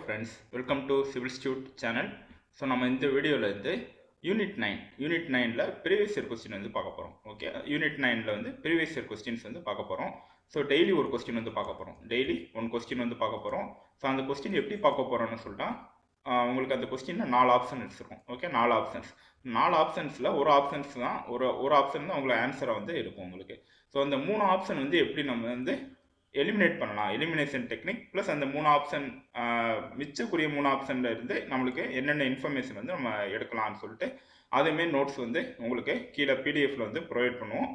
friends, welcome to Civil Institute channel. So நம்ம இந்த வீடியோவில் வந்து யூனிட் 9ல ப்ரீவியஸ் இயர் கொஸ்டின் வந்து பார்க்க போகிறோம். ஓகே, யூனிட் 9ல வந்து ப்ரீவியஸ் இயர் கொஸ்டின்ஸ் வந்து பார்க்க போகிறோம். ஸோ டெய்லி ஒரு கொஸ்டின் வந்து பார்க்க போகிறோம். டெய்லி ஒன் கொஸ்டின் வந்து பார்க்க போகிறோம். ஸோ அந்த கொஸ்டின் எப்படி பார்க்க போகிறோன்னு சொல்லிட்டா உங்களுக்கு அந்த கொஸ்டினில் 4 ஆப்ஷன் இருக்கும். ஓகே, 4 ஆப்ஷன்ஸில் ஒரு ஆப்ஷன்ஸ் தான் ஒரு ஆப்ஷன் தான் உங்களுக்கு ஆன்சரை வந்து இருக்கும் உங்களுக்கு. ஸோ அந்த 3 ஆப்ஷன் வந்து எப்படி நம்ம வந்து எலிமினேட் பண்ணலாம், எலிமினேஷன் டெக்னிக் ப்ளஸ் அந்த 3 ஆப்ஷன் மிச்சக்கூடிய 3 ஆப்ஷனில் இருந்து நம்மளுக்கு என்னென்ன இன்ஃபர்மேஷன் வந்து நம்ம எடுக்கலாம்னு சொல்லிட்டு அதேமாரி நோட்ஸ் வந்து உங்களுக்கு கீழே பிடிஎஃப்ல வந்து ப்ரொவைட் பண்ணுவோம்.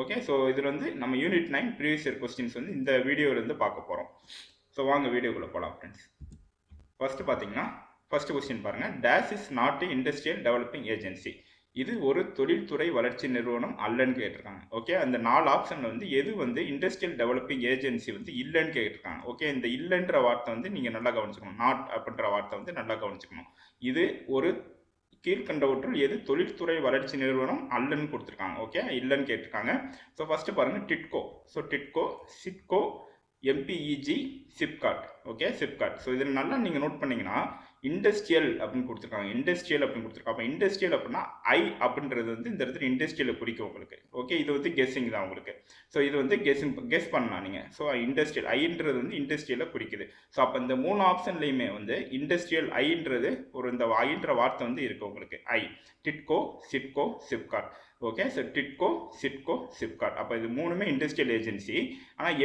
ஓகே, ஸோ இதில் வந்து நம்ம யூனிட் 9 ப்ரீவியஸ் இயர் கொஸ்டின்ஸ் வந்து இந்த வீடியோவிலேருந்து பார்க்க போகிறோம். ஸோ வாங்க வீடியோக்குள்ளே போகலாம் ஃப்ரெண்ட்ஸ். ஃபர்ஸ்ட் கொஸ்டின் பாருங்கள். Dash is not a industrial developing agency. இது ஒரு தொழில்துறை வளர்ச்சி நிறுவனம் அல்லன்னு கேட்டிருக்காங்க. ஓகே, அந்த 4 ஆப்ஷனில் வந்து எது வந்து இண்டஸ்ட்ரியல் டெவலப்பிங் ஏஜென்சி வந்து இல்லைன்னு கேட்டிருக்காங்க. ஓகே, இந்த இல்லைன்ற வார்த்தை வந்து நீங்கள் நல்லா கவனிச்சுக்கணும். நாட் அப்படின்ற வார்த்தை வந்து நல்லா கவனிச்சுக்கணும். இது ஒரு கீழ்கண்டவற்றுள் எது தொழில்துறை வளர்ச்சி நிறுவனம் அல்லன்னு கொடுத்துருக்காங்க. ஓகே, இல்லைன்னு கேட்டிருக்காங்க. ஸோ ஃபஸ்ட்டு பாருங்கள் TIDCO. So TIDCO, SIDCO, MEPZ, SIPCOT. Okay, SIPCOT. So இதில் நல்லா நீங்கள் நோட் பண்ணிங்கன்னா இண்டஸ்ட்ரியல் அப்படின்னு கொடுத்துருக்காங்க. அப்போ இண்டஸ்ட்ரியல் அப்படின்னா ஐ அப்படின்றது வந்து இந்த இடத்துல இண்டஸ்ட்ரியலை குறிக்கும் உங்களுக்கு. ஓகே, இது வந்து கெஸ்ஸிங் தான் உங்களுக்கு. ஸோ இது வந்து கெஸ் பண்ணலாம் நீங்கள். ஸோ இண்டஸ்ட்ரியல் ஐன்றது வந்து இண்டஸ்ட்ரியலை குறிக்குது. ஸோ அப்போ இந்த 3 ஆப்ஷன்லையுமே வந்து இண்டஸ்ட்ரியல் ஐன்றது இந்த ஐன்ற வார்த்தை வந்து இருக்குது உங்களுக்கு. ஐ, டிட்கோ, சிட்கோ, சிப்காட். Okay, so TIDCO, SIDCO, SIPCOT. அப்போ இது 3மே இண்டஸ்ட்ரியல் ஏஜென்சி. ஆனால்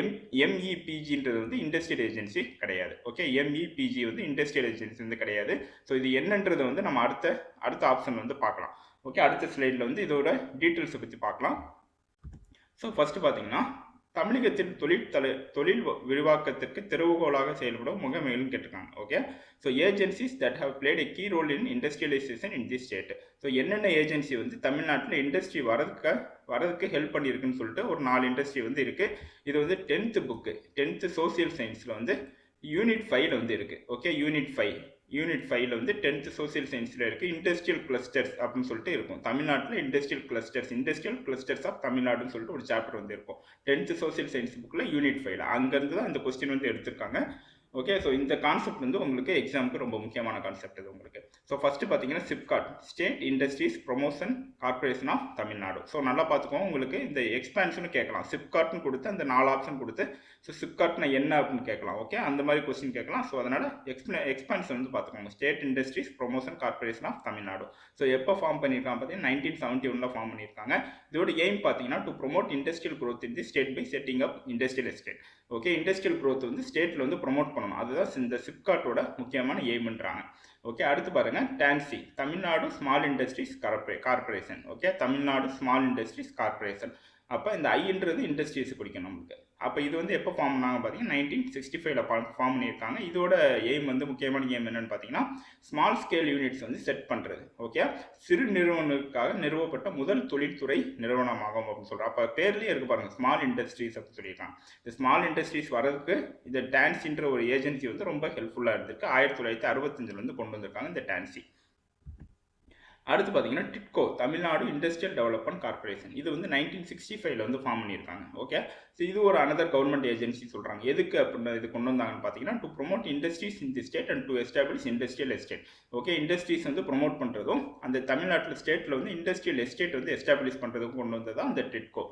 எம்இபிஜின்றது வந்து இண்டஸ்ட்ரியல் ஏஜென்சி கிடையாது. ஓகே, எம்இபிஜி வந்து இண்டஸ்ட்ரியல் ஏஜென்சி வந்து கிடையாது. ஸோ இது என்னன்றது வந்து நம்ம அடுத்த ஆப்ஷன் வந்து பார்க்கலாம். ஓகே, அடுத்த ஸ்லைடில் வந்து இதோட டீட்டெயில்ஸை பற்றி பார்க்கலாம். ஸோ ஃபஸ்ட்டு பார்த்தீங்கன்னா தமிழகத்தில் தொழில் விரிவாக்கத்திற்கு திறவுகோலாக செயல்படும் முகமைகள்னு கேட்டிருக்காங்க. Okay, so agencies that have played a key role in industrialisation in the state. So என்னென்ன ஏஜென்சி வந்து தமிழ்நாட்டில் இண்டஸ்ட்ரி வரதுக்கு ஹெல்ப் பண்ணியிருக்குன்னு சொல்லிட்டு ஒரு 4 இண்டஸ்ட்ரி வந்து இருக்குது. இது வந்து 10th சோசியல் சயின்ஸில் வந்து யூனிட் 5ல வந்து இருக்குது. ஓகே, யூனிட் 5ல வந்து 10th சோசியல் சயின்ஸில் இருக்குது. இண்டஸ்ட்ரியல் கிளஸ்டர்ஸ் அப்படின்னு சொல்லிட்டு இருக்கும். தமிழ்நாட்டில் இண்டஸ்ட்ரியல் கிளஸ்டர்ஸ் ஆஃப் தமிழ்நாடுன்னு சொல்லிட்டு ஒரு சாப்டர் வந்து இருக்கும் 10th சோசியல் சயின்ஸ் புக்கில் யூனிட் 5ல. அங்கேருந்து தான் இந்த கொஸ்டின் வந்து எடுத்திருக்காங்க. ஓகே, ஸோ இந்த கான்செப்ட் வந்து உங்களுக்கு எக்ஸாமுக்கு ரொம்ப முக்கியமான கான்செப்ட் இது உங்களுக்கு. ஸோ ஃபஸ்ட்டு பார்த்தீங்கன்னா SIPCOT, state industries promotion corporation of Tamil Nadu. So நல்லா பார்த்துக்கோங்க, உங்களுக்கு இந்த எக்ஸ்பான்ஷன் கேட்கலாம். சிப்காட்னு கொடுத்து அந்த 4 ஆப்ஷன் கொடுத்து ஸோ சிப்காட்னா என்ன அப்படின்னு கேட்கலாம். ஓகே, அந்த மாதிரி கொஸ்டின் கேட்கலாம். ஸோ அதனால் எக்ஸ்பான்ஷன் வந்து பார்த்துக்கோங்க. State industries promotion corporation of Tamil Nadu. So எப்போ ஃபார்ம் பண்ணியிருக்காங்க பார்த்தீங்கன்னா 1971 ஃபார்ம் பண்ணியிருக்காங்க. இதோட எய்ம் பார்த்தீங்கன்னா to promote industrial growth in the state by setting up industrial estate. Okay, industrial growth வந்து ஸ்டேட்டில் வந்து ப்ரொமோட் பண்ணணும். அதுதான் இந்த சிப்காட்டோட முக்கியமான எய்ம்ன்றாங்க. ஓகே, அடுத்து பாருங்க TANSI, Tamil Nadu small industries corporation. Okay, Tamil Nadu small industries corporation. அப்போ இந்த ஐன்றது இண்டஸ்ட்ரீஸ் குறிக்கும் நம்மளுக்கு. அப்போ இது வந்து எப்போ ஃபார்ம் பண்ணாங்க பார்த்தீங்கன்னா 1965ல் ஃபார்ம் பண்ணியிருக்காங்க. இதோட எய்ம் வந்து முக்கியமான எய்ம் என்னென்னு பார்த்தீங்கன்னா ஸ்மால் ஸ்கேல் யூனிட்ஸ் வந்து செட் பண்ணுறது. ஓகே, சிறு நிறுவனங்களுக்காக நிறுவப்பட்ட முதல் தொழில்துறை நிறுவனமாகும் அப்படின்னு சொல்கிறோம். அப்போ பேர்லேயே இருக்குது பாருங்கள், ஸ்மால் இண்டஸ்ட்ரீஸ் அப்படின்னு சொல்லியிருக்காங்க. இந்த ஸ்மால் இண்டஸ்ட்ரீஸ் வர்றதுக்கு இந்த டான்சின்ற ஒரு ஏஜென்சி வந்து ரொம்ப ஹெல்ப்ஃபுல்லாக இருந்திருக்கு. 1965 வந்து கொண்டு வந்திருக்காங்க இந்த டான்சி. அடுத்து பார்த்தீங்கன்னா TIDCO, Tamil Nadu industrial development corporation. இது வந்து 1965ல் வந்து ஃபார்ம் பண்ணியிருக்காங்க. ஓகே, ஸோ இது ஒரு அனதர் கவர்மெண்ட் ஏஜென்சி சொல்கிறாங்க. எதுக்கு அப்படின்னு இது கொண்டு வந்தாங்கன்னு பார்த்தீங்கன்னா to promote industries in the state and to establish industrial estate. Okay, industries வந்து ப்ரொமோட் பண்ணுறதும் அந்த தமிழ்நாட்டில் ஸ்டேட்டில் வந்து இண்டஸ்ட்ரியல் எஸ்டேட் வந்து எஸ்டாப்ளிஷ் பண்ணுறதுக்கும் கொண்டு வந்தது தான் அந்த டிட்கோ.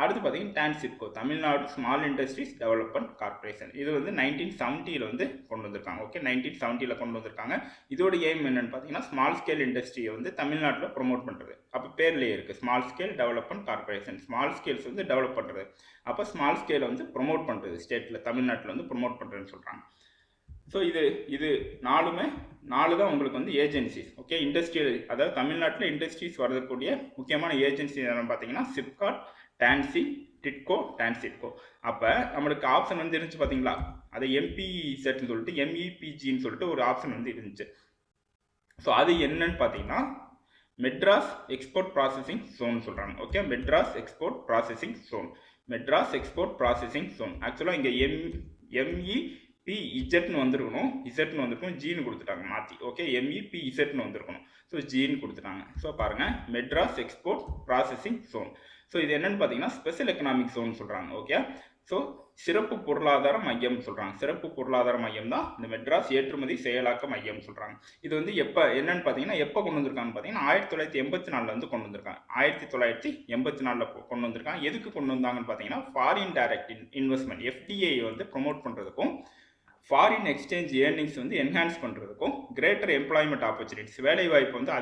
அடுத்து பார்த்தீங்கன்னா TANSIDCO, Tamil Nadu small industries development corporation. இது வந்து 1970ல் வந்து கொண்டு வந்திருக்காங்க. ஓகே, 1970ல் கொண்டு வந்திருக்காங்க. இதோட எய்ம் என்னன்னு பார்த்தீங்கன்னா ஸ்மால் ஸ்கேல் இண்டஸ்ட்ரியை வந்து தமிழ்நாட்டில் ப்ரொமோட் பண்ணுறது. அப்போ பேர்லேயே இருக்குது small scale development corporation. Small scales வந்து டெவலப் பண்ணுறது. அப்போ ஸ்மால் ஸ்கேலை வந்து ப்ரொமோட் பண்ணுறது, ஸ்டேட்டில் தமிழ்நாட்டில் வந்து ப்ரொமோட் பண்ணுறதுன்னு சொல்கிறாங்க. ஸோ இது 4 தான் உங்களுக்கு வந்து ஏஜென்சிஸ். ஓகே, இண்டஸ்ட்ரியல், அதாவது தமிழ்நாட்டில் இண்டஸ்ட்ரீஸ் வரக்கூடிய முக்கியமான ஏஜென்சி என்னன்னு பார்த்தீங்கன்னா சிப்காட், டான்சி, டிட்கோ, டான்சிட்கோ. அப்போ நம்மளுக்கு ஆப்ஷன் வந்து இருந்துச்சு பார்த்தீங்களா, அதை எம்பிஇசெட்னு சொல்லிட்டு எம்இபிஜின்னு சொல்லிட்டு ஒரு ஆப்ஷன் வந்து இருந்துச்சு. ஸோ அது என்னன்னு பார்த்தீங்கன்னா மெட்ராஸ் எக்ஸ்போர்ட் ப்ராசஸிங் ஜோன் சொல்கிறாங்க. Okay, Madras export processing zone. ஆக்சுவலாக இங்கே எம்இபிஇஜெட்னு வந்திருக்கணும், ஜின்னு கொடுத்துட்டாங்க மாற்றி. ஓகே, எம்இபிஇஜெட்னு வந்திருக்கணும். ஸோ ஜின்னு கொடுத்துட்டாங்க. ஸோ பாருங்கள், Madras export processing zone. So இது என்னன்னு பார்த்தீங்கன்னா ஸ்பெஷல் எக்கனாமிக் ஜோன் சொல்கிறாங்க. ஓகே, ஸோ சிறப்பு பொருளாதார மையம் சொல்கிறாங்க. சிறப்பு பொருளாதார மையம் தான் இந்த மெட்ராஸ் ஏற்றுமதி செயலாக்க மையம் சொல்கிறாங்க. இது வந்து எப்போ என்னன்னு பார்த்தீங்கன்னா எப்போ கொண்டு வந்திருக்காங்கன்னு பார்த்தீங்கன்னா 1984 வந்து கொண்டு வந்திருக்காங்க. 1984 கொண்டு வந்திருக்காங்க. எதுக்கு கொண்டு வந்தாங்கன்னு பார்த்தீங்கன்னா ஃபாரின் டைரக்ட் இன்வெஸ்ட்மெண்ட் எஃப்டிஐ வந்து ப்ரொமோட் பண்ணுறதுக்கும் ஃபாரின் எக்ஸ்சேஞ்ச் ஏர்னிங்ஸ் வந்து என்ஹான்ஸ் பண்ணுறதுக்கும் கிரேட்டர் எம்ப்ளாய்மெண்ட் ஆப்பர்ச்சுனிட்டிஸ் வேலை வாய்ப்பு வந்து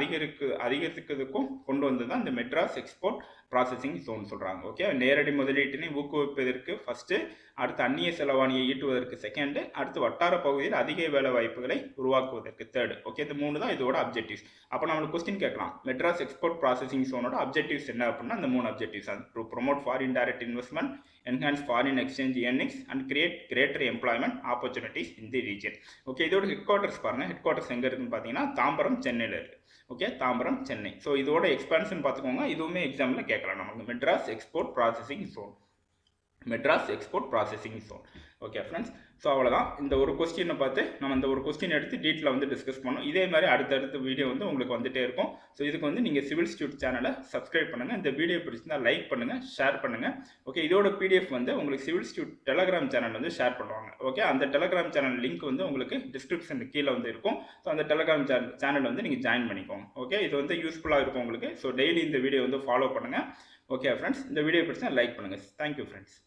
அதிகரிக்கிறதுக்கும் கொண்டு வந்து தான் இந்த மெட்ராஸ் எக்ஸ்போர்ட் ப்ராசஸிங் ஜோன் சொல்கிறாங்க. ஓகே, நேரடி முதலீட்டினை ஊக்குவிப்பதற்கு ஃபஸ்ட்டு, அடுத்து அந்நிய செலவாணியை ஈட்டுவதற்கு செகண்டு, அடுத்து வட்டார பகுதியில் அதிக வேலை வாய்ப்புகளை உருவாக்குவதற்கு தேர்டு. ஓகே, இந்த 3 தான் இதோட அப்ஜெக்டிவ்ஸ். அப்போ நம்மளுக்கு கொஸ்டின் கேட்கலாம், மெட்ராஸ் எக்ஸ்போர்ட் ப்ராசஸிங் ஜோனோட அப்ஜெக்டிவ்ஸ் என்ன அப்படின்னா அந்த 3 objectives. To promote foreign direct investment, enhance foreign exchange earnings and create greater employment opportunities in the region. Okay, இதோட ஹெட் குவார்ட்டர்ஸ் பாருங்க. ஹெட் குவார்ட்டர்ஸ் எங்க இருக்குன்னு பார்த்தீங்கன்னா தாம்பரம், சென்னையில் இருக்கு. ஓகே, தாம்பரம், சென்னை. ஸோ இதோட எக்ஸ்பான்ஷன் பார்த்துக்கோங்க. இதுவுமே எக்ஸாமில் கேட்கலாம் நமக்கு. Madras export processing zone, Madras export processing zone. Okay friends, so அவ்வளோதான். இந்த ஒரு கொஸ்டினை பார்த்து நம்ம இந்த ஒரு கொஸ்டின் எடுத்து டீட்டெயிலாக வந்து டிஸ்கஸ் பண்ணோம். இதே மாதிரி அடுத்தடுத்த வீடியோ வந்து உங்களுக்கு வந்துகிட்டே இருக்கும். ஸோ இதுக்கு வந்து நீங்கள் சிவில் இன்ஸ்டியூட் சேனலை சப்ஸ்கிரைப் பண்ணுங்கள். இந்த வீடியோ பிடிச்சிருந்தா லைக் பண்ணுங்கள், ஷேர் பண்ணுங்கள். ஓகே, இதோட பிடிஎஃப் வந்து உங்களுக்கு சிவில் இன்ஸ்டியூட் டெலகிராம் சேனல் வந்து ஷேர் பண்ணுவாங்க. ஓகே, அந்த டெலகிராம் சேனல் லிங்க் வந்து உங்களுக்கு டிஸ்கிரிப்ஷன் கீழே வந்து இருக்கும். ஸோ அந்த டெலகிராம் சேனல் வந்து நீங்கள் ஜாயின் பண்ணிக்கோங்க. ஓகே, இது வந்து யூஸ்ஃபுல்லாக இருக்கும் உங்களுக்கு. ஸோ டெய்லி இந்த வீடியோ வந்து ஃபாலோ பண்ணுங்கள். ஓகே ஃப்ரெண்ட்ஸ், இந்த வீடியோ பிடிச்சா லைக் பண்ணுங்கள். Thank you friends.